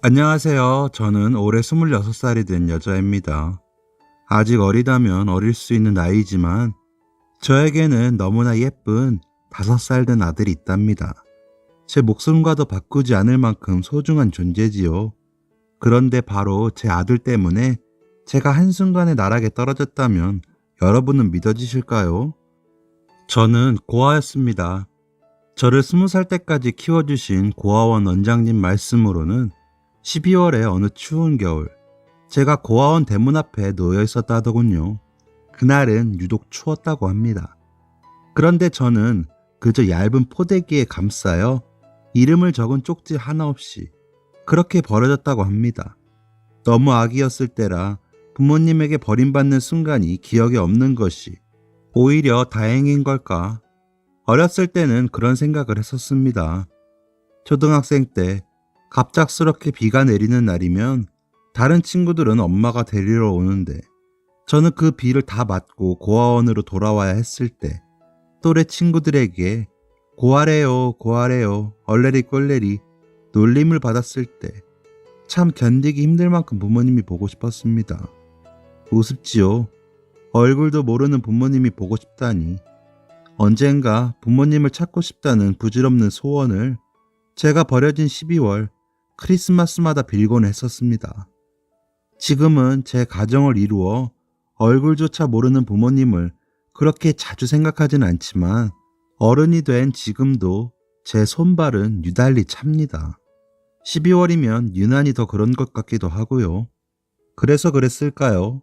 안녕하세요. 저는 올해 26살이 된 여자입니다. 아직 어리다면 어릴 수 있는 나이지만 저에게는 너무나 예쁜 5살 된 아들이 있답니다. 제 목숨과도 바꾸지 않을 만큼 소중한 존재지요. 그런데 바로 제 아들 때문에 제가 한순간에 나락에 떨어졌다면 여러분은 믿어지실까요? 저는 고아였습니다. 저를 20살 때까지 키워주신 고아원 원장님 말씀으로는 12월에 어느 추운 겨울, 제가 고아원 대문 앞에 놓여 있었다 하더군요. 그날은 유독 추웠다고 합니다. 그런데 저는 그저 얇은 포대기에 감싸여 이름을 적은 쪽지 하나 없이 그렇게 버려졌다고 합니다. 너무 아기였을 때라 부모님에게 버림받는 순간이 기억에 없는 것이 오히려 다행인 걸까? 어렸을 때는 그런 생각을 했었습니다. 초등학생 때 갑작스럽게 비가 내리는 날이면 다른 친구들은 엄마가 데리러 오는데 저는 그 비를 다 맞고 고아원으로 돌아와야 했을 때 또래 친구들에게 고아래요 고아래요 얼레리 꼴레리 놀림을 받았을 때 참 견디기 힘들 만큼 부모님이 보고 싶었습니다. 우습지요. 얼굴도 모르는 부모님이 보고 싶다니. 언젠가 부모님을 찾고 싶다는 부질없는 소원을 제가 버려진 12월 크리스마스마다 빌곤 했었습니다. 지금은 제 가정을 이루어 얼굴조차 모르는 부모님을 그렇게 자주 생각하진 않지만 어른이 된 지금도 제 손발은 유달리 찹니다. 12월이면 유난히 더 그런 것 같기도 하고요. 그래서 그랬을까요?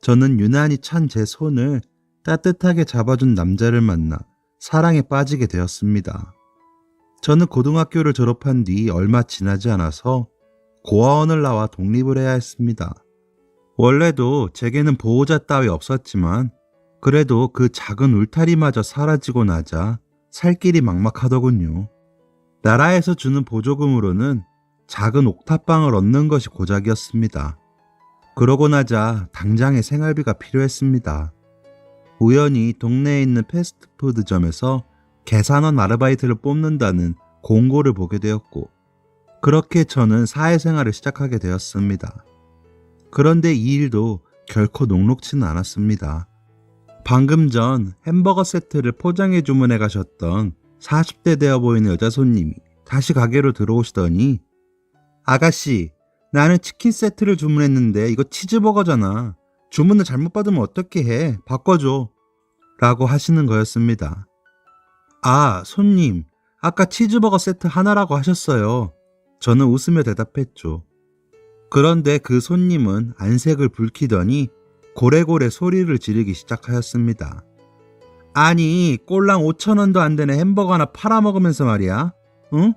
저는 유난히 찬 제 손을 따뜻하게 잡아준 남자를 만나 사랑에 빠지게 되었습니다. 저는 고등학교를 졸업한 뒤 얼마 지나지 않아서 고아원을 나와 독립을 해야 했습니다. 원래도 제게는 보호자 따위 없었지만 그래도 그 작은 울타리마저 사라지고 나자 살 길이 막막하더군요. 나라에서 주는 보조금으로는 작은 옥탑방을 얻는 것이 고작이었습니다. 그러고 나자 당장의 생활비가 필요했습니다. 우연히 동네에 있는 패스트푸드점에서 계산원 아르바이트를 뽑는다는 공고를 보게 되었고 그렇게 저는 사회생활을 시작하게 되었습니다. 그런데 이 일도 결코 녹록지는 않았습니다. 방금 전 햄버거 세트를 포장해 주문해 가셨던 40대 되어 보이는 여자 손님이 다시 가게로 들어오시더니 아가씨, 나는 치킨 세트를 주문했는데 이거 치즈버거잖아. 주문을 잘못 받으면 어떻게 해? 바꿔줘. 라고 하시는 거였습니다. 아, 손님, 아까 치즈버거 세트 하나라고 하셨어요. 저는 웃으며 대답했죠. 그런데 그 손님은 안색을 붉히더니 고래고래 소리를 지르기 시작하였습니다. 아니, 꼴랑 5,000원도 안 되는 햄버거 하나 팔아먹으면서 말이야. 응?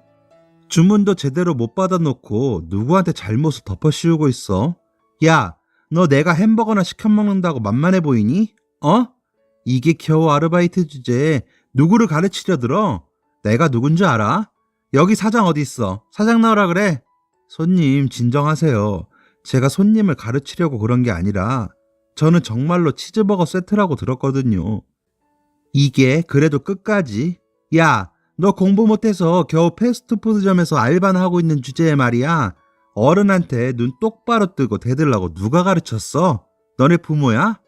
주문도 제대로 못 받아놓고 누구한테 잘못을 덮어씌우고 있어? 야, 너 내가 햄버거나 시켜 먹는다고 만만해 보이니? 이게 겨우 아르바이트 주제에 누구를 가르치려 들어? 내가 누군지 알아? 여기 사장 어디 있어? 사장 나오라 그래? 손님 진정하세요. 제가 손님을 가르치려고 그런 게 아니라 저는 정말로 치즈버거 세트라고 들었거든요. 이게 그래도 끝까지? 야, 너 공부 못해서 겨우 패스트푸드점에서 알바나 하고 있는 주제에 말이야. 어른한테 눈 똑바로 뜨고 대들라고 누가 가르쳤어? 너네 부모야?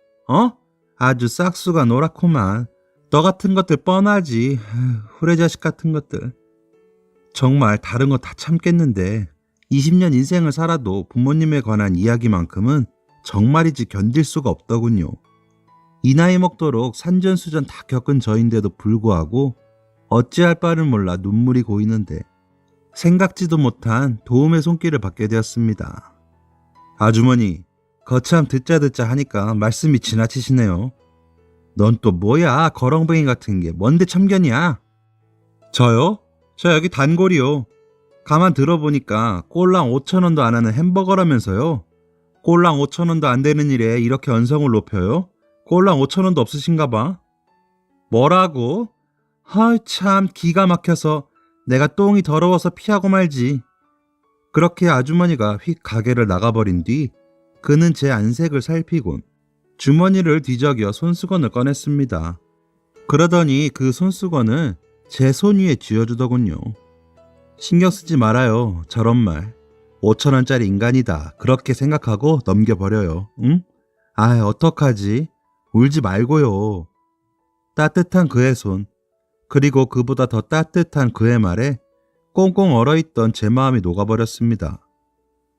아주 싹수가 노랗구만. 너 같은 것들 뻔하지. 후레자식 같은 것들. 정말 다른 거 다 참겠는데 20년 인생을 살아도 부모님에 관한 이야기만큼은 정말이지 견딜 수가 없더군요. 이 나이 먹도록 산전수전 다 겪은 저인데도 불구하고 어찌할 바를 몰라 눈물이 고이는데 생각지도 못한 도움의 손길을 받게 되었습니다. 아주머니, 거참 듣자 하니까 말씀이 지나치시네요. 넌 또 뭐야, 거렁뱅이 같은 게 뭔데 참견이야? 저요? 저 여기 단골이요. 가만 들어보니까 꼴랑 5,000원도 안 하는 햄버거라면서요. 꼴랑 5,000원도 안 되는 일에 이렇게 언성을 높여요? 꼴랑 5,000원도 없으신가 봐. 뭐라고? 참 기가 막혀서 내가 똥이 더러워서 피하고 말지. 그렇게 아주머니가 휙 가게를 나가버린 뒤 그는 제 안색을 살피곤 주머니를 뒤적여 손수건을 꺼냈습니다. 그러더니 그 손수건을 제 손 위에 쥐어주더군요. 신경 쓰지 말아요. 저런 말. 5,000원짜리 인간이다. 그렇게 생각하고 넘겨버려요. 응? 아, 어떡하지? 울지 말고요. 따뜻한 그의 손, 그리고 그보다 더 따뜻한 그의 말에 꽁꽁 얼어있던 제 마음이 녹아버렸습니다.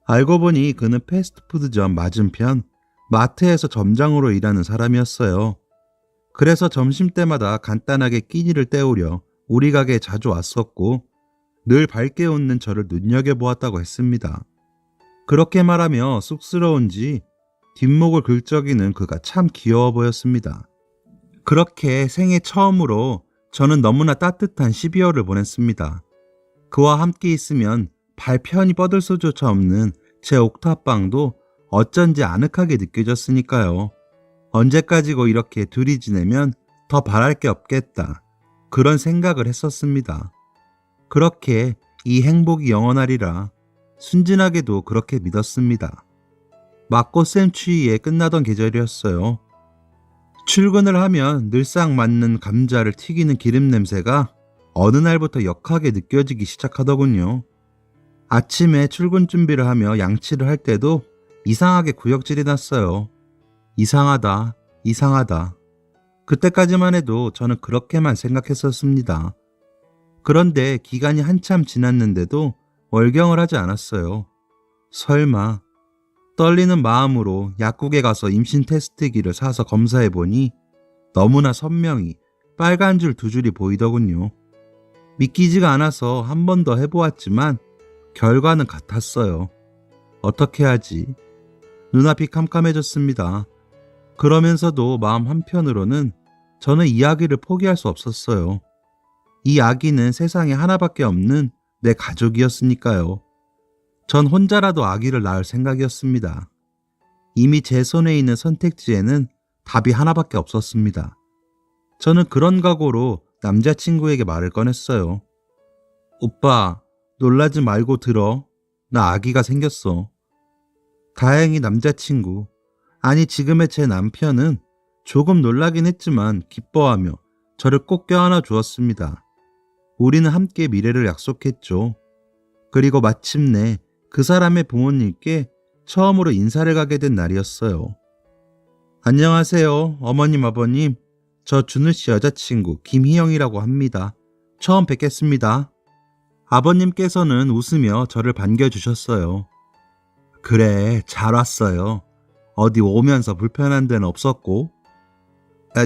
알고 보니 그는 패스트푸드점 맞은편 마트에서 점장으로 일하는 사람이었어요. 그래서 점심때마다 간단하게 끼니를 때우려 우리 가게에 자주 왔었고 늘 밝게 웃는 저를 눈여겨보았다고 했습니다. 그렇게 말하며 쑥스러운지 뒷목을 긁적이는 그가 참 귀여워 보였습니다. 그렇게 생애 처음으로 저는 너무나 따뜻한 12월을 보냈습니다. 그와 함께 있으면 발 편히 뻗을 수조차 없는 제 옥탑방도 어쩐지 아늑하게 느껴졌으니까요. 언제까지고 이렇게 둘이 지내면 더 바랄 게 없겠다. 그런 생각을 했었습니다. 그렇게 이 행복이 영원하리라 순진하게도 그렇게 믿었습니다. 막꽃샘 추위에 끝나던 계절이었어요. 출근을 하면 늘상 맡는 감자를 튀기는 기름 냄새가 어느 날부터 역하게 느껴지기 시작하더군요. 아침에 출근 준비를 하며 양치를 할 때도 이상하게 구역질이 났어요. 이상하다, 이상하다. 그때까지만 해도 저는 그렇게만 생각했었습니다. 그런데 기간이 한참 지났는데도 월경을 하지 않았어요. 설마. 떨리는 마음으로 약국에 가서 임신 테스트기를 사서 검사해보니 너무나 선명히 빨간 줄 두 줄이 보이더군요. 믿기지가 않아서 한 번 더 해보았지만 결과는 같았어요. 어떻게 하지? 눈앞이 캄캄해졌습니다. 그러면서도 마음 한편으로는 저는 이 아기를 포기할 수 없었어요. 이 아기는 세상에 하나밖에 없는 내 가족이었으니까요. 전 혼자라도 아기를 낳을 생각이었습니다. 이미 제 손에 있는 선택지에는 답이 하나밖에 없었습니다. 저는 그런 각오로 남자친구에게 말을 꺼냈어요. 오빠, 놀라지 말고 들어. 나 아기가 생겼어. 다행히 남자친구, 아니 지금의 제 남편은 조금 놀라긴 했지만 기뻐하며 저를 꼭 껴안아 주었습니다. 우리는 함께 미래를 약속했죠. 그리고 마침내 그 사람의 부모님께 처음으로 인사를 가게 된 날이었어요. 안녕하세요, 어머님, 아버님. 저 준우 씨 여자친구 김희영이라고 합니다. 처음 뵙겠습니다. 아버님께서는 웃으며 저를 반겨주셨어요. 그래, 잘 왔어요. 어디 오면서 불편한 데는 없었고?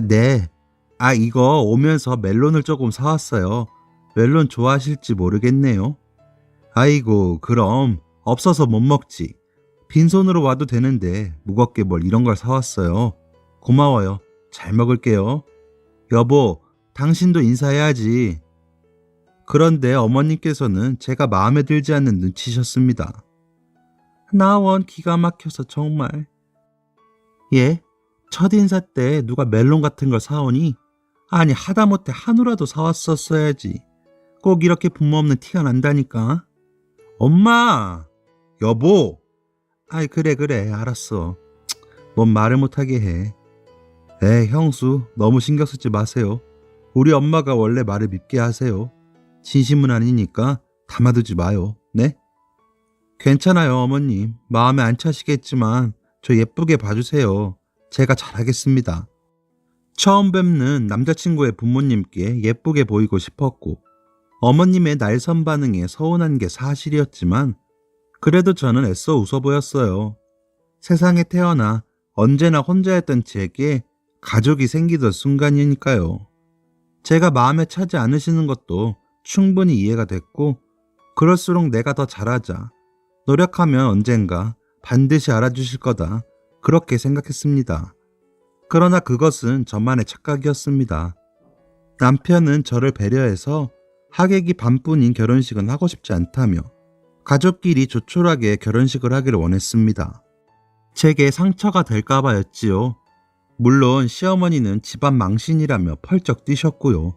네. 이거 오면서 멜론을 조금 사왔어요. 멜론 좋아하실지 모르겠네요. 아이고, 그럼 없어서 못 먹지. 빈손으로 와도 되는데 무겁게 뭘 이런 걸 사왔어요. 고마워요. 잘 먹을게요. 여보, 당신도 인사해야지. 그런데 어머님께서는 제가 마음에 들지 않는 눈치셨습니다. 나원 기가 막혀서 정말. 예? 첫인사 때 누가 멜론 같은 걸 사오니? 아니 하다못해 한우라도 사왔었어야지. 꼭 이렇게 부모 없는 티가 난다니까. 엄마! 여보! 아이 그래 알았어. 뭔 말을 못하게 해. 형수 너무 신경 쓰지 마세요. 우리 엄마가 원래 말을 밉게 하세요. 진심은 아니니까 담아두지 마요. 네? 괜찮아요 어머님. 마음에 안 차시겠지만 저 예쁘게 봐주세요. 제가 잘하겠습니다. 처음 뵙는 남자친구의 부모님께 예쁘게 보이고 싶었고 어머님의 날선 반응에 서운한 게 사실이었지만 그래도 저는 애써 웃어 보였어요. 세상에 태어나 언제나 혼자였던 제게 가족이 생기던 순간이니까요. 제가 마음에 차지 않으시는 것도 충분히 이해가 됐고 그럴수록 내가 더 잘하자. 노력하면 언젠가 반드시 알아주실 거다. 그렇게 생각했습니다. 그러나 그것은 저만의 착각이었습니다. 남편은 저를 배려해서 하객이 반뿐인 결혼식은 하고 싶지 않다며 가족끼리 조촐하게 결혼식을 하기를 원했습니다. 제게 상처가 될까봐였지요. 물론 시어머니는 집안 망신이라며 펄쩍 뛰셨고요.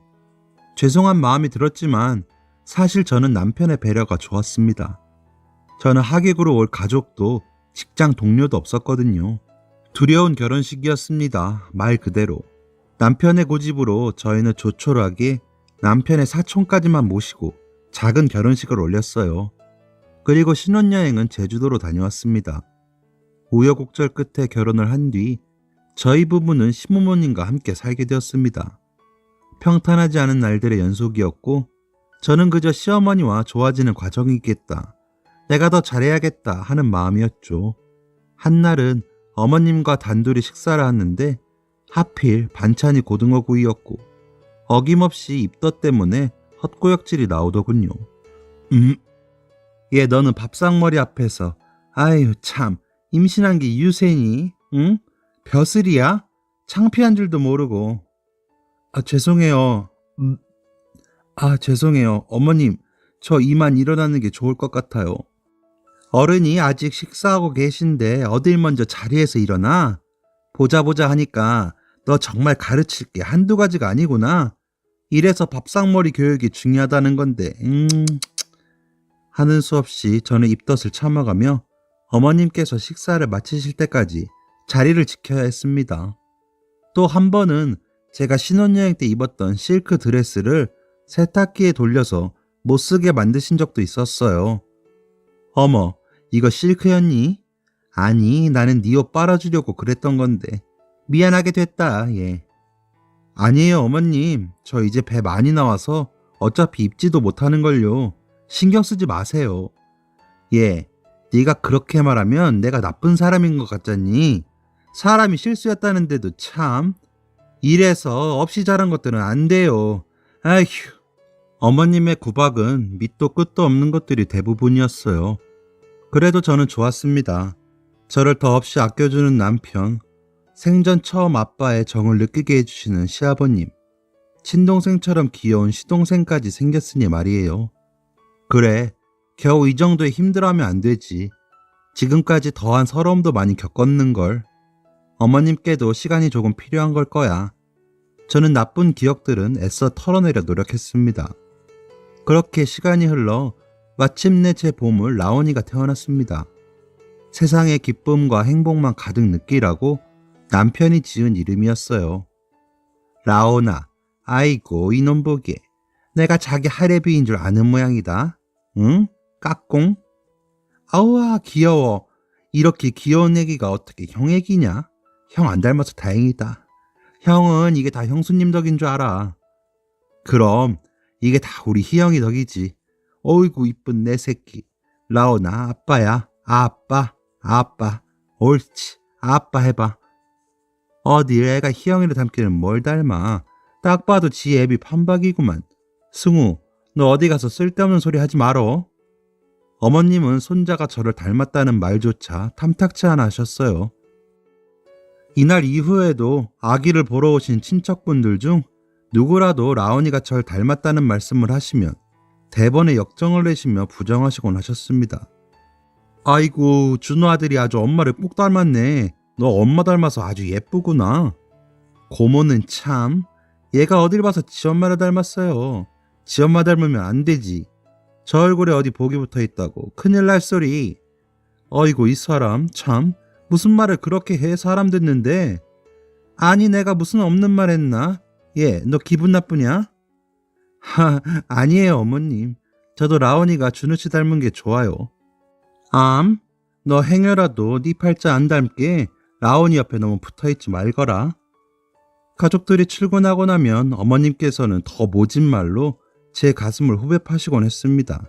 죄송한 마음이 들었지만 사실 저는 남편의 배려가 좋았습니다. 저는 하객으로 올 가족도 직장 동료도 없었거든요. 두려운 결혼식이었습니다. 말 그대로. 남편의 고집으로 저희는 조촐하게 남편의 사촌까지만 모시고 작은 결혼식을 올렸어요. 그리고 신혼여행은 제주도로 다녀왔습니다. 우여곡절 끝에 결혼을 한 뒤 저희 부부는 시부모님과 함께 살게 되었습니다. 평탄하지 않은 날들의 연속이었고 저는 그저 시어머니와 좋아지는 과정이겠다, 내가 더 잘해야겠다 하는 마음이었죠. 한날은 어머님과 단둘이 식사를 하는데 하필 반찬이 고등어구이였고 어김없이 입덧 때문에 헛구역질이 나오더군요. 얘 너는 밥상머리 앞에서 아유 참 임신한 게 유세니? 응? 벼슬이야? 창피한 줄도 모르고. 죄송해요. 죄송해요. 어머님, 저 이만 일어나는 게 좋을 것 같아요. 어른이 아직 식사하고 계신데 어딜 먼저 자리에서 일어나? 보자 하니까 너 정말 가르칠 게 한두 가지가 아니구나. 이래서 밥상머리 교육이 중요하다는 건데. 하는 수 없이 저는 입덧을 참아가며 어머님께서 식사를 마치실 때까지 자리를 지켜야 했습니다. 또 한 번은 제가 신혼여행 때 입었던 실크 드레스를 세탁기에 돌려서 못쓰게 만드신 적도 있었어요. 어머, 이거 실크였니? 아니, 나는 네 옷 빨아주려고 그랬던 건데 미안하게 됐다, 얘. 아니에요, 어머님. 저 이제 배 많이 나와서 어차피 입지도 못하는걸요. 신경 쓰지 마세요. 얘, 네가 그렇게 말하면 내가 나쁜 사람인 것 같잖니? 사람이 실수였다는데도 참. 이래서 없이 자란 것들은 안 돼요. 아휴. 어머님의 구박은 밑도 끝도 없는 것들이 대부분이었어요. 그래도 저는 좋았습니다. 저를 더없이 아껴주는 남편, 생전 처음 아빠의 정을 느끼게 해주시는 시아버님, 친동생처럼 귀여운 시동생까지 생겼으니 말이에요. 그래, 겨우 이 정도의 힘들어하면 안 되지. 지금까지 더한 서러움도 많이 겪었는걸. 어머님께도 시간이 조금 필요한 걸 거야. 저는 나쁜 기억들은 애써 털어내려 노력했습니다. 그렇게 시간이 흘러 마침내 제 보물 라온이가 태어났습니다. 세상의 기쁨과 행복만 가득 느끼라고 남편이 지은 이름이었어요. 라온아, 아이고 이놈 보기에 내가 자기 할애비인 줄 아는 모양이다. 응? 까꿍? 아우와 귀여워. 이렇게 귀여운 애기가 어떻게 형 애기냐? 형 안 닮아서 다행이다. 형은 이게 다 형수님 덕인 줄 알아. 그럼 이게 다 우리 희영이 덕이지. 어이구 이쁜 내 새끼. 라온아 아빠야. 아빠. 옳지. 아빠 해봐. 어디 애가 희영이를 닮기는 뭘 닮아. 딱 봐도 지 애비 판박이구만. 승우, 너 어디 가서 쓸데없는 소리 하지 말어. 어머님은 손자가 저를 닮았다는 말조차 탐탁치 않아 하셨어요. 이날 이후에도 아기를 보러 오신 친척분들 중 누구라도 라온이가 절 닮았다는 말씀을 하시면 대번에 역정을 내시며 부정하시곤 하셨습니다. 아이고, 준호 아들이 아주 엄마를 꼭 닮았네. 너 엄마 닮아서 아주 예쁘구나. 고모는 참, 얘가 어딜 봐서 지 엄마를 닮았어요. 지 엄마 닮으면 안 되지. 저 얼굴에 어디 복이 붙어 있다고 큰일 날 소리. 어이구 이 사람 참 무슨 말을 그렇게 해 사람 듣는데. 아니 내가 무슨 없는 말 했나? 얘 너 기분 나쁘냐? 아니에요 어머님. 저도 라온이가 준우씨 닮은 게 좋아요. 너 행여라도 네 팔자 안 닮게 라온이 옆에 너무 붙어있지 말거라. 가족들이 출근하고 나면 어머님께서는 더 모진 말로 제 가슴을 후벼 파시곤 했습니다.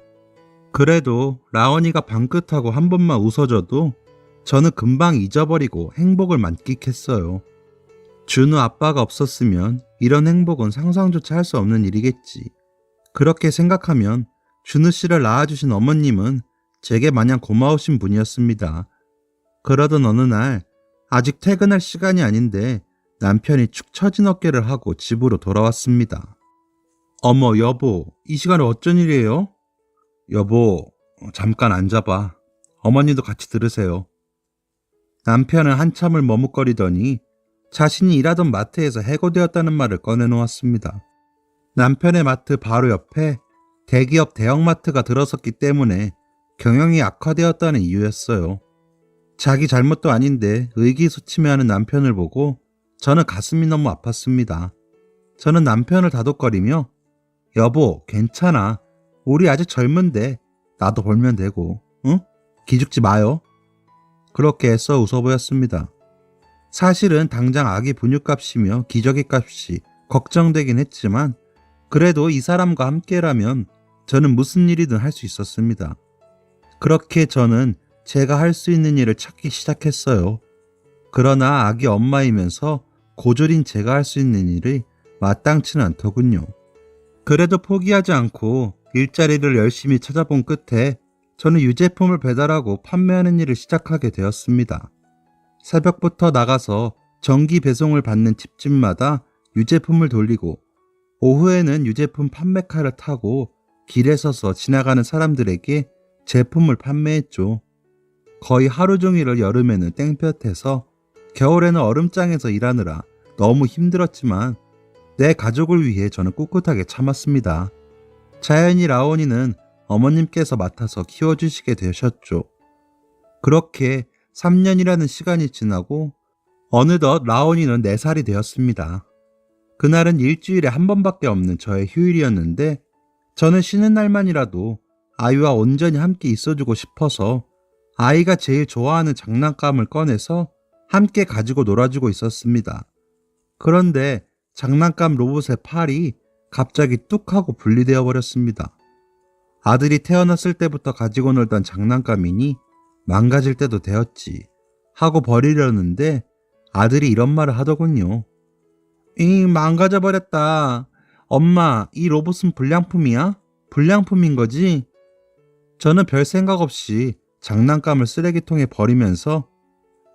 그래도 라온이가 방긋하고 한 번만 웃어줘도 저는 금방 잊어버리고 행복을 만끽했어요. 준우 아빠가 없었으면 이런 행복은 상상조차 할 수 없는 일이겠지. 그렇게 생각하면 준우 씨를 낳아주신 어머님은 제게 마냥 고마우신 분이었습니다. 그러던 어느 날 아직 퇴근할 시간이 아닌데 남편이 축 처진 어깨를 하고 집으로 돌아왔습니다. 어머 여보, 이 시간에 어쩐 일이에요? 여보, 잠깐 앉아봐. 어머니도 같이 들으세요. 남편은 한참을 머뭇거리더니 자신이 일하던 마트에서 해고되었다는 말을 꺼내놓았습니다. 남편의 마트 바로 옆에 대기업 대형마트가 들어섰기 때문에 경영이 악화되었다는 이유였어요. 자기 잘못도 아닌데 의기소침해하는 남편을 보고 저는 가슴이 너무 아팠습니다. 저는 남편을 다독거리며 여보 괜찮아. 우리 아직 젊은데 나도 벌면 되고 기죽지 마요. 그렇게 애써 웃어 보였습니다. 사실은 당장 아기 분유값이며 기저귀 값이 걱정되긴 했지만 그래도 이 사람과 함께라면 저는 무슨 일이든 할 수 있었습니다. 그렇게 저는 제가 할 수 있는 일을 찾기 시작했어요. 그러나 아기 엄마이면서 고졸인 제가 할 수 있는 일이 마땅치는 않더군요. 그래도 포기하지 않고 일자리를 열심히 찾아본 끝에 저는 유제품을 배달하고 판매하는 일을 시작하게 되었습니다. 새벽부터 나가서 정기 배송을 받는 집집마다 유제품을 돌리고 오후에는 유제품 판매카를 타고 길에 서서 지나가는 사람들에게 제품을 판매했죠. 거의 하루 종일을 여름에는 땡볕에서 겨울에는 얼음장에서 일하느라 너무 힘들었지만 내 가족을 위해 저는 꿋꿋하게 참았습니다. 자연히 라온이는 어머님께서 맡아서 키워주시게 되셨죠. 그렇게 3년이라는 시간이 지나고 어느덧 라온이는 4살이 되었습니다. 그날은 일주일에 한 번밖에 없는 저의 휴일이었는데 저는 쉬는 날만이라도 아이와 온전히 함께 있어주고 싶어서 아이가 제일 좋아하는 장난감을 꺼내서 함께 가지고 놀아주고 있었습니다. 그런데 장난감 로봇의 팔이 갑자기 뚝 하고 분리되어 버렸습니다. 아들이 태어났을 때부터 가지고 놀던 장난감이니 망가질 때도 되었지 하고 버리려는데 아들이 이런 말을 하더군요. 망가져 버렸다. 엄마, 이 로봇은 불량품이야? 불량품인 거지? 저는 별 생각 없이 장난감을 쓰레기통에 버리면서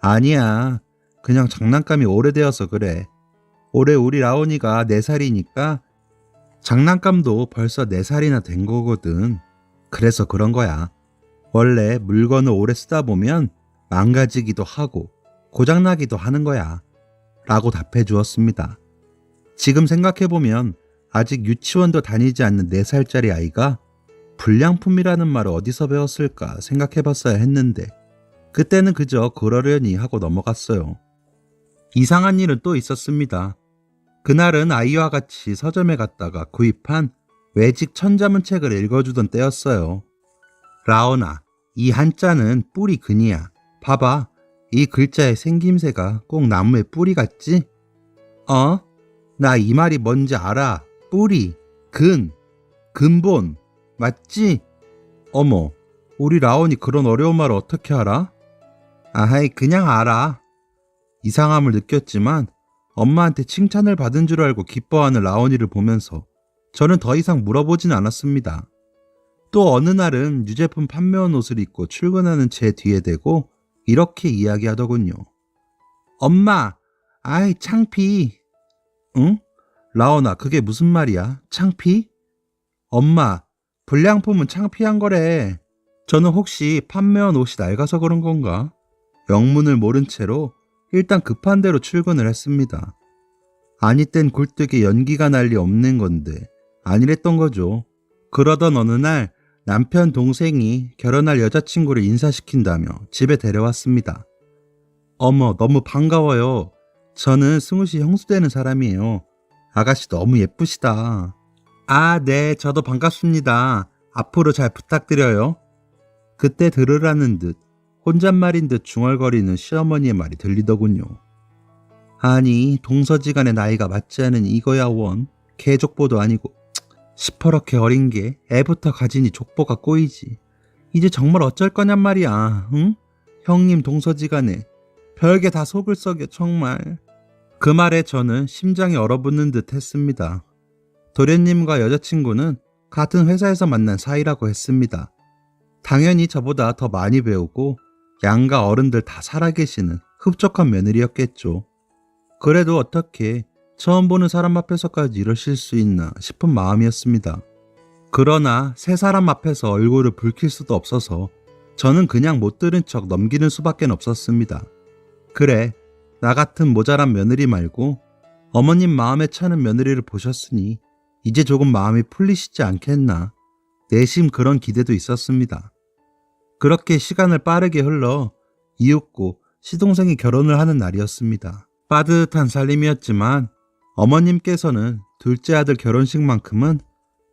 아니야, 그냥 장난감이 오래되어서 그래. 올해 우리 라온이가 4살이니까 장난감도 벌써 4살이나 된 거거든. 그래서 그런 거야. 원래 물건을 오래 쓰다 보면 망가지기도 하고 고장나기도 하는 거야. 라고 답해 주었습니다. 지금 생각해보면 아직 유치원도 다니지 않는 4살짜리 아이가 불량품이라는 말을 어디서 배웠을까 생각해봤어야 했는데 그때는 그저 그러려니 하고 넘어갔어요. 이상한 일은 또 있었습니다. 그날은 아이와 같이 서점에 갔다가 구입한 외직 천자문책을 읽어주던 때였어요. 라온아, 이 한자는 뿌리 근이야. 봐봐, 이 글자의 생김새가 꼭 나무의 뿌리 같지? 나 이 말이 뭔지 알아. 뿌리, 근본, 맞지? 어머, 우리 라온이 그런 어려운 말을 어떻게 알아? 아하이, 그냥 알아. 이상함을 느꼈지만 엄마한테 칭찬을 받은 줄 알고 기뻐하는 라온이를 보면서 저는 더 이상 물어보진 않았습니다. 또 어느 날은 유제품 판매원 옷을 입고 출근하는 제 뒤에 대고 이렇게 이야기하더군요. 엄마, 아이 창피. 응? 라온아, 그게 무슨 말이야? 창피? 엄마, 불량품은 창피한 거래. 저는 혹시 판매원 옷이 낡아서 그런 건가? 영문을 모른 채로 일단 급한 대로 출근을 했습니다. 아니 땐 굴뚝에 연기가 날 리 없는 건데 아니랬던 거죠. 그러던 어느 날 남편 동생이 결혼할 여자친구를 인사시킨다며 집에 데려왔습니다. 어머, 너무 반가워요. 저는 승우씨 형수 되는 사람이에요. 아가씨 너무 예쁘시다. 아, 네, 저도 반갑습니다. 앞으로 잘 부탁드려요. 그때 들으라는 듯 혼잣말인 듯 중얼거리는 시어머니의 말이 들리더군요. 아니, 동서지간의 나이가 맞지 않은 이거야 원. 개족보도 아니고 시퍼렇게 어린 게 애부터 가지니 족보가 꼬이지. 이제 정말 어쩔 거냔 말이야. 응? 형님 동서지간에 별게 다 속을 썩여 정말. 그 말에 저는 심장이 얼어붙는 듯 했습니다. 도련님과 여자친구는 같은 회사에서 만난 사이라고 했습니다. 당연히 저보다 더 많이 배우고 양가 어른들 다 살아계시는 흡족한 며느리였겠죠. 그래도 어떻게 처음 보는 사람 앞에서까지 이러실 수 있나 싶은 마음이었습니다. 그러나 새 사람 앞에서 얼굴을 붉힐 수도 없어서 저는 그냥 못 들은 척 넘기는 수밖에 없었습니다. 그래, 나 같은 모자란 며느리 말고 어머님 마음에 차는 며느리를 보셨으니 이제 조금 마음이 풀리시지 않겠나. 내심 그런 기대도 있었습니다. 그렇게 시간을 빠르게 흘러 이윽고 시동생이 결혼을 하는 날이었습니다. 빠듯한 살림이었지만 어머님께서는 둘째 아들 결혼식만큼은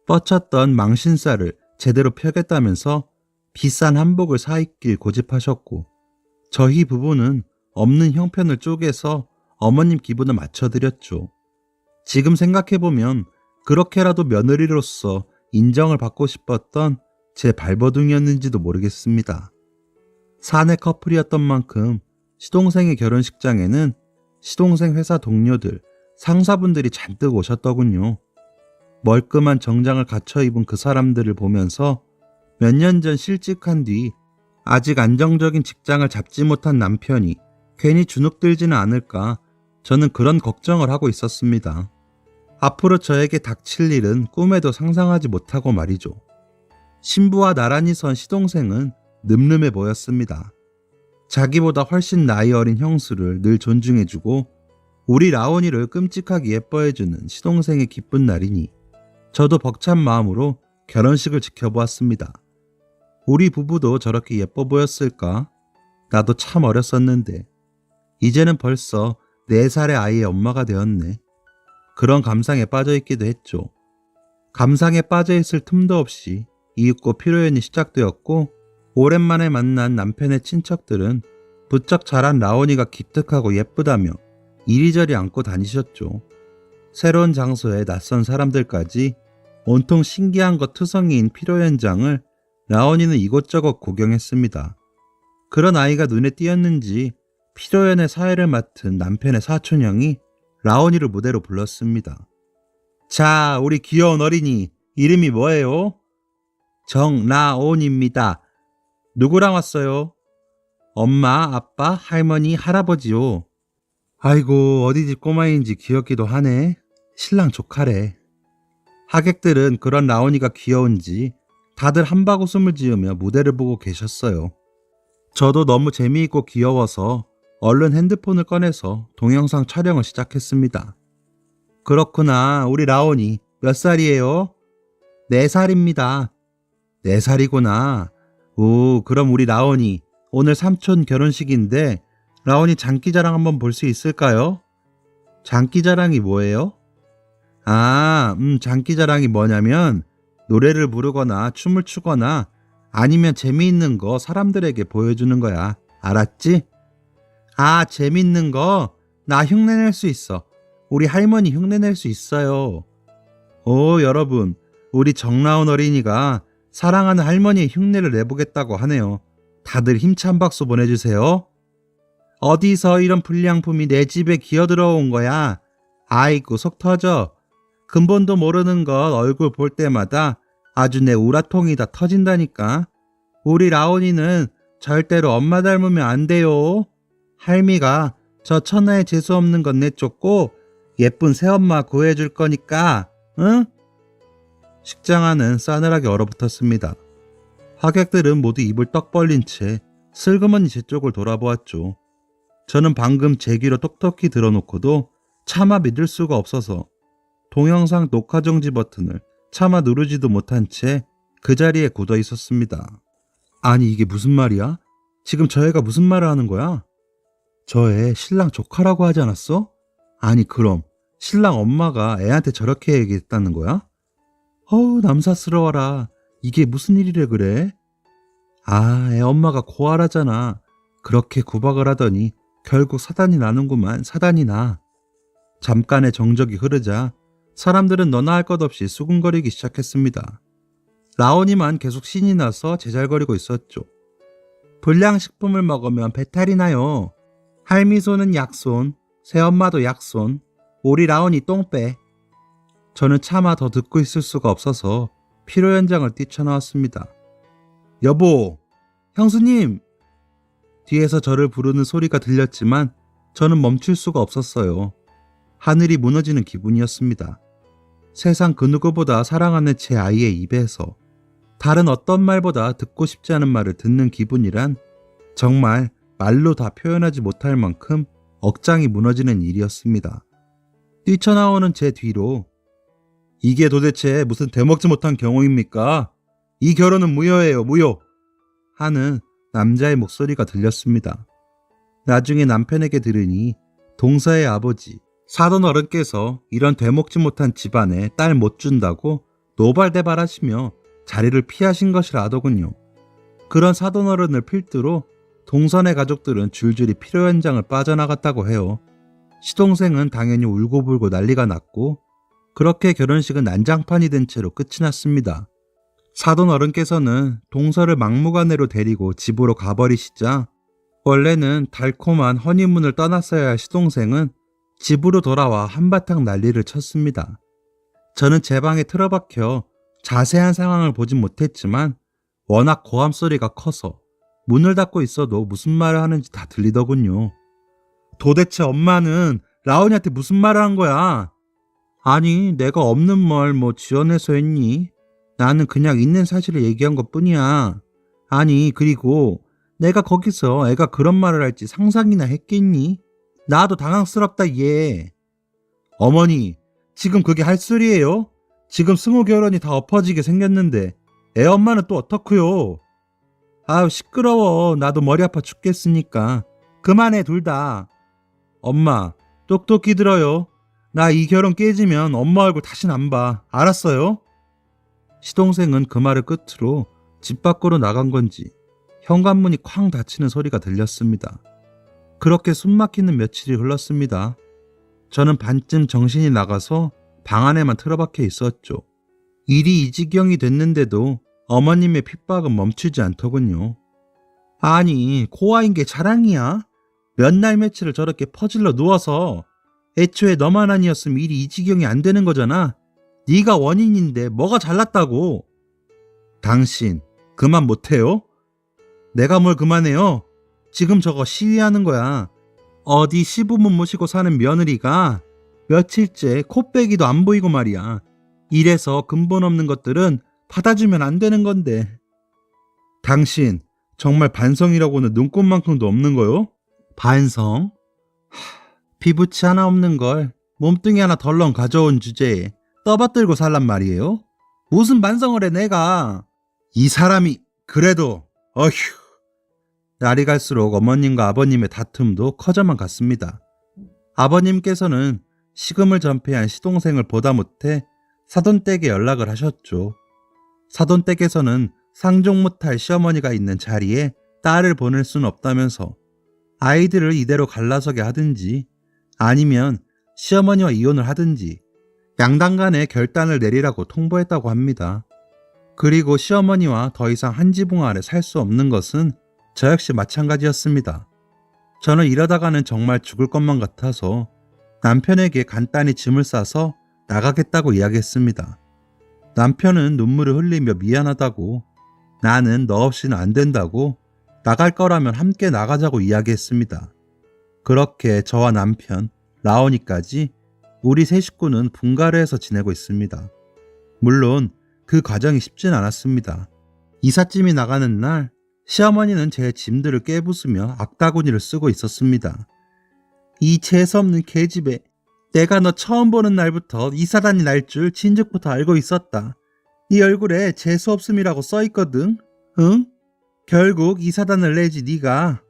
뻗쳤던 망신살을 제대로 펴겠다면서 비싼 한복을 사 입길 고집하셨고, 저희 부부는 없는 형편을 쪼개서 어머님 기분을 맞춰드렸죠. 지금 생각해보면 그렇게라도 며느리로서 인정을 받고 싶었던 제 발버둥이었는지도 모르겠습니다. 사내 커플이었던 만큼 시동생의 결혼식장에는 시동생 회사 동료들, 상사분들이 잔뜩 오셨더군요. 멀끔한 정장을 갖춰 입은 그 사람들을 보면서 몇 년 전 실직한 뒤 아직 안정적인 직장을 잡지 못한 남편이 괜히 주눅들지는 않을까 저는 그런 걱정을 하고 있었습니다. 앞으로 저에게 닥칠 일은 꿈에도 상상하지 못하고 말이죠. 신부와 나란히 선 시동생은 늠름해 보였습니다. 자기보다 훨씬 나이 어린 형수를 늘 존중해주고 우리 라온이를 끔찍하게 예뻐해주는 시동생의 기쁜 날이니 저도 벅찬 마음으로 결혼식을 지켜보았습니다. 우리 부부도 저렇게 예뻐 보였을까? 나도 참 어렸었는데 이제는 벌써 4살의 아이의 엄마가 되었네. 그런 감상에 빠져있기도 했죠. 감상에 빠져있을 틈도 없이 이윽고 피로연이 시작되었고 오랜만에 만난 남편의 친척들은 부쩍 자란 라온이가 기특하고 예쁘다며 이리저리 안고 다니셨죠. 새로운 장소에 낯선 사람들까지 온통 신기한 것 투성이인 피로연장을 라온이는 이곳저곳 구경했습니다. 그런 아이가 눈에 띄었는지 피로연의 사회를 맡은 남편의 사촌형이 라온이를 무대로 불렀습니다. 자, 우리 귀여운 어린이 이름이 뭐예요? 정라온입니다. 누구랑 왔어요? 엄마, 아빠, 할머니, 할아버지요. 아이고, 어디 집 꼬마인지 귀엽기도 하네. 신랑 조카래. 하객들은 그런 라온이가 귀여운지 다들 한바구음을 지으며 무대를 보고 계셨어요. 저도 너무 재미있고 귀여워서 얼른 핸드폰을 꺼내서 동영상 촬영을 시작했습니다. 그렇구나, 우리 라온이 몇 살이에요? 4살입니다. 4살이구나. 오, 그럼 우리 라온이 오늘 삼촌 결혼식인데 라온이 장기자랑 한번 볼 수 있을까요? 장기자랑이 뭐예요? 장기자랑이 뭐냐면 노래를 부르거나 춤을 추거나 아니면 재미있는 거 사람들에게 보여주는 거야. 알았지? 아, 재밌는 거? 나 흉내낼 수 있어. 우리 할머니 흉내낼 수 있어요. 오, 여러분, 우리 정라온 어린이가 사랑하는 할머니의 흉내를 내보겠다고 하네요. 다들 힘찬 박수 보내주세요. 어디서 이런 불량품이 내 집에 기어들어온 거야? 아이고, 속 터져. 근본도 모르는 것 얼굴 볼 때마다 아주 내 우라통이 다 터진다니까. 우리 라온이는 절대로 엄마 닮으면 안 돼요. 할미가 저 천하에 재수없는 건 내쫓고 예쁜 새엄마 구해줄 거니까, 응? 식장 안은 싸늘하게 얼어붙었습니다. 하객들은 모두 입을 떡 벌린 채 슬그머니 제 쪽을 돌아보았죠. 저는 방금 제 귀로 똑똑히 들어놓고도 차마 믿을 수가 없어서 동영상 녹화 정지 버튼을 차마 누르지도 못한 채 그 자리에 굳어 있었습니다. 아니, 이게 무슨 말이야? 지금 저 애가 무슨 말을 하는 거야? 저 애 신랑 조카라고 하지 않았어? 아니, 그럼 신랑 엄마가 애한테 저렇게 얘기했다는 거야? 어우, 남사스러워라. 이게 무슨 일이래 그래? 아, 애 엄마가 고아라잖아. 그렇게 구박을 하더니 결국 사단이 나는구만. 사단이 나. 잠깐의 정적이 흐르자 사람들은 너나 할 것 없이 수군거리기 시작했습니다. 라온이만 계속 신이 나서 제잘거리고 있었죠. 불량식품을 먹으면 배탈이 나요. 할미손은 약손, 새엄마도 약손, 우리 라온이 똥 빼. 저는 차마 더 듣고 있을 수가 없어서 피로연장을 뛰쳐나왔습니다. 여보, 형수님! 뒤에서 저를 부르는 소리가 들렸지만 저는 멈출 수가 없었어요. 하늘이 무너지는 기분이었습니다. 세상 그 누구보다 사랑하는 제 아이의 입에서 다른 어떤 말보다 듣고 싶지 않은 말을 듣는 기분이란 정말 말로 다 표현하지 못할 만큼 억장이 무너지는 일이었습니다. 뛰쳐나오는 제 뒤로 이게 도대체 무슨 되먹지 못한 경우입니까? 이 결혼은 무효예요, 무효! 하는 남자의 목소리가 들렸습니다. 나중에 남편에게 들으니 동서의 아버지, 사돈 어른께서 이런 되먹지 못한 집안에 딸 못 준다고 노발대발하시며 자리를 피하신 것이라 하더군요. 그런 사돈어른을 필두로 동선의 가족들은 줄줄이 필요 현장을 빠져나갔다고 해요. 시동생은 당연히 울고불고 난리가 났고 그렇게 결혼식은 난장판이 된 채로 끝이 났습니다. 사돈어른께서는 동서를 막무가내로 데리고 집으로 가버리시자 원래는 달콤한 허니문을 떠났어야 할 시동생은 집으로 돌아와 한바탕 난리를 쳤습니다. 저는 제 방에 틀어박혀 자세한 상황을 보진 못했지만 워낙 고함 소리가 커서 문을 닫고 있어도 무슨 말을 하는지 다 들리더군요. 도대체 엄마는 라온이한테 무슨 말을 한 거야? 아니, 내가 없는 말 지어내서 했니? 나는 그냥 있는 사실을 얘기한 것 뿐이야. 아니, 그리고 내가 거기서 애가 그런 말을 할지 상상이나 했겠니? 나도 당황스럽다, 얘. 어머니, 지금 그게 할 소리예요? 지금 승우 결혼이 다 엎어지게 생겼는데 애 엄마는 또 어떡해요? 아유, 시끄러워. 나도 머리 아파 죽겠으니까. 그만해, 둘 다. 엄마, 똑똑히 들어요. 나 이 결혼 깨지면 엄마 얼굴 다신 안 봐. 알았어요? 시동생은 그 말을 끝으로 집 밖으로 나간 건지 현관문이 쾅 닫히는 소리가 들렸습니다. 그렇게 숨막히는 며칠이 흘렀습니다. 저는 반쯤 정신이 나가서 방 안에만 틀어박혀 있었죠. 일이 이 지경이 됐는데도 어머님의 핍박은 멈추지 않더군요. 아니, 고아인 게 자랑이야? 몇 날 며칠을 저렇게 퍼질러 누워서 애초에 너만 아니었으면 일이 이 지경이 안 되는 거잖아. 네가 원인인데 뭐가 잘났다고. 당신 그만 못해요? 내가 뭘 그만해요? 지금 저거 시위하는 거야. 어디 시부모 모시고 사는 며느리가 며칠째 코빼기도 안 보이고 말이야. 이래서 근본 없는 것들은 받아주면 안 되는 건데. 당신 정말 반성이라고는 눈꽃만큼도 없는 거요? 반성? 피부치 하나 없는 걸 몸뚱이 하나 덜렁 가져온 주제에 떠받들고 살란 말이에요? 무슨 반성을 해 내가. 이 사람이 그래도 어휴. 날이 갈수록 어머님과 아버님의 다툼도 커져만 갔습니다. 아버님께서는 시금을 전폐한 시동생을 보다 못해 사돈댁에 연락을 하셨죠. 사돈댁에서는 상종 못할 시어머니가 있는 자리에 딸을 보낼 수는 없다면서 아이들을 이대로 갈라서게 하든지 아니면 시어머니와 이혼을 하든지 양당 간에 결단을 내리라고 통보했다고 합니다. 그리고 시어머니와 더 이상 한 지붕 아래 살 수 없는 것은 저 역시 마찬가지였습니다. 저는 이러다가는 정말 죽을 것만 같아서 남편에게 간단히 짐을 싸서 나가겠다고 이야기했습니다. 남편은 눈물을 흘리며 미안하다고, 나는 너 없이는 안 된다고, 나갈 거라면 함께 나가자고 이야기했습니다. 그렇게 저와 남편, 라온이까지 우리 세 식구는 분가르에서 지내고 있습니다. 물론 그 과정이 쉽진 않았습니다. 이삿짐이 나가는 날 시어머니는 제 짐들을 깨부수며 악다구니를 쓰고 있었습니다. 이 재수없는 계집애, 내가 너 처음 보는 날부터 이사단이 날 줄 진즉부터 알고 있었다. 네 얼굴에 재수없음이라고 써있거든. 응? 결국 이사단을 내지 네가.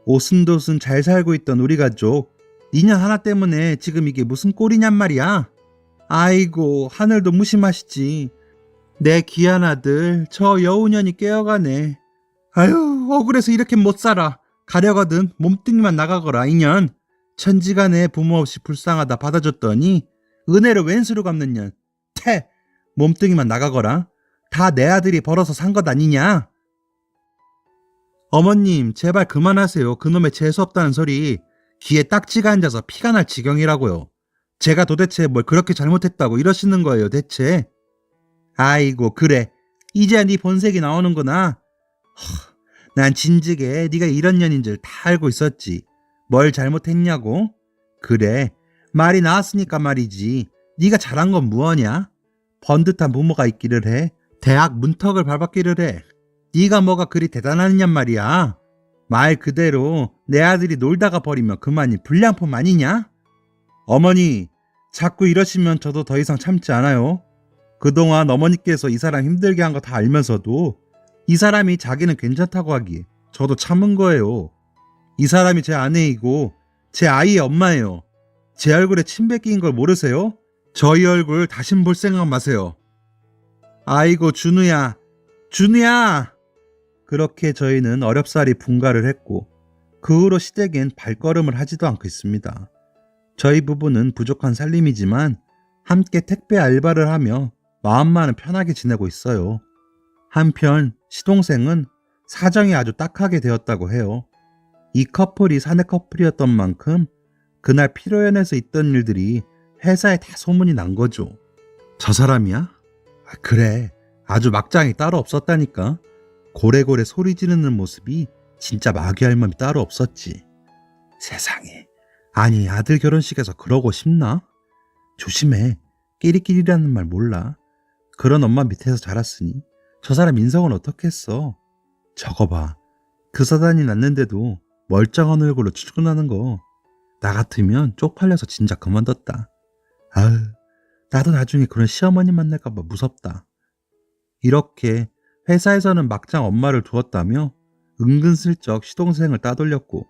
오순도순 잘 살고 있던 우리 가족, 니년 하나 때문에 지금 이게 무슨 꼴이냔 말이야. 아이고, 하늘도 무심하시지. 내 귀한 아들 저 여우년이 깨어가네. 아유, 억울해서 이렇게 못 살아. 가려거든 몸뚱이만 나가거라 이년. 천지간에 부모 없이 불쌍하다 받아줬더니 은혜를 왼수로 갚는 년. 퇴! 몸뚱이만 나가거라. 다 내 아들이 벌어서 산 것 아니냐? 어머님, 제발 그만하세요. 그놈의 재수없다는 소리. 귀에 딱지가 앉아서 피가 날 지경이라고요. 제가 도대체 뭘 그렇게 잘못했다고 이러시는 거예요, 대체? 아이고, 그래. 이제야 네 본색이 나오는구나. 난 진즉에 네가 이런 년인 줄 다 알고 있었지. 뭘 잘못했냐고? 그래, 말이 나왔으니까 말이지. 네가 잘한 건 무엇이냐? 번듯한 부모가 있기를 해. 대학 문턱을 밟았기를 해. 네가 뭐가 그리 대단하냔 말이야. 말 그대로 내 아들이 놀다가 버리면 그만이 불량품 아니냐? 어머니, 자꾸 이러시면 저도 더 이상 참지 않아요. 그동안 어머니께서 이 사람 힘들게 한 거 다 알면서도 이 사람이 자기는 괜찮다고 하기에 저도 참은 거예요. 이 사람이 제 아내이고 제 아이의 엄마예요. 제 얼굴에 침 뱉긴 걸 모르세요? 저희 얼굴 다신 볼 생각 마세요. 아이고, 준우야, 준우야. 그렇게 저희는 어렵사리 분가를 했고 그 후로 시댁엔 발걸음을 하지도 않고 있습니다. 저희 부부는 부족한 살림이지만 함께 택배 알바를 하며 마음만은 편하게 지내고 있어요. 한편 시동생은 사정이 아주 딱하게 되었다고 해요. 이 커플이 사내 커플이었던 만큼 그날 피로연에서 있던 일들이 회사에 다 소문이 난 거죠. 저 사람이야? 그래, 아주 막장이 따로 없었다니까. 고래고래 소리 지르는 모습이 진짜 마귀 할멈이 따로 없었지. 세상에, 아니 아들 결혼식에서 그러고 싶나? 조심해, 끼리끼리라는 말 몰라. 그런 엄마 밑에서 자랐으니 저 사람 인성은 어떻겠어. 저거 봐, 그 사단이 났는데도 멀쩡한 얼굴로 출근하는 거. 나 같으면 쪽팔려서 진작 그만뒀다. 아유, 나도 나중에 그런 시어머니 만날까봐 무섭다. 이렇게 회사에서는 막장 엄마를 두었다며 은근슬쩍 시동생을 따돌렸고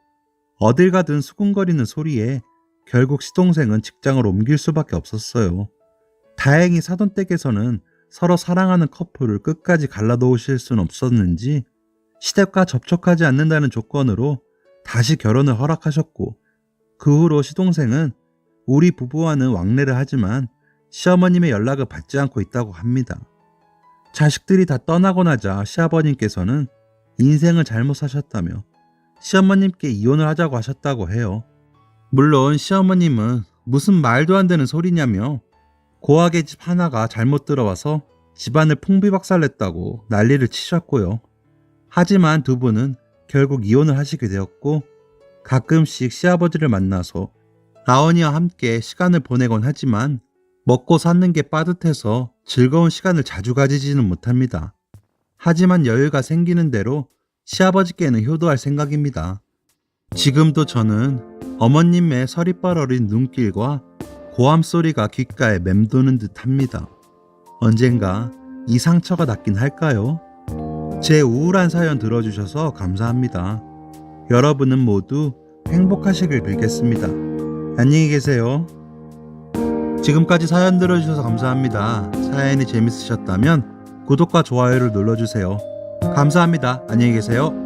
어딜 가든 수군거리는 소리에 결국 시동생은 직장을 옮길 수밖에 없었어요. 다행히 사돈댁에서는 서로 사랑하는 커플을 끝까지 갈라놓으실 수는 없었는지 시댁과 접촉하지 않는다는 조건으로 다시 결혼을 허락하셨고 그 후로 시동생은 우리 부부와는 왕래를 하지만 시어머님의 연락을 받지 않고 있다고 합니다. 자식들이 다 떠나고 나자 시아버님께서는 인생을 잘못 사셨다며 시어머님께 이혼을 하자고 하셨다고 해요. 물론 시어머님은 무슨 말도 안 되는 소리냐며 고아계 집 하나가 잘못 들어와서 집안을 풍비박살냈다고 난리를 치셨고요. 하지만 두 분은 결국 이혼을 하시게 되었고 가끔씩 시아버지를 만나서 아버니와 함께 시간을 보내곤 하지만 먹고 사는 게 빠듯해서 즐거운 시간을 자주 가지지는 못합니다. 하지만 여유가 생기는 대로 시아버지께는 효도할 생각입니다. 지금도 저는 어머님의 서리빨 어린 눈길과 고함 소리가 귓가에 맴도는 듯 합니다. 언젠가 이 상처가 낫긴 할까요? 제 우울한 사연 들어주셔서 감사합니다. 여러분은 모두 행복하시길 빌겠습니다. 안녕히 계세요. 지금까지 사연 들어주셔서 감사합니다. 사연이 재밌으셨다면 구독과 좋아요를 눌러주세요. 감사합니다. 안녕히 계세요.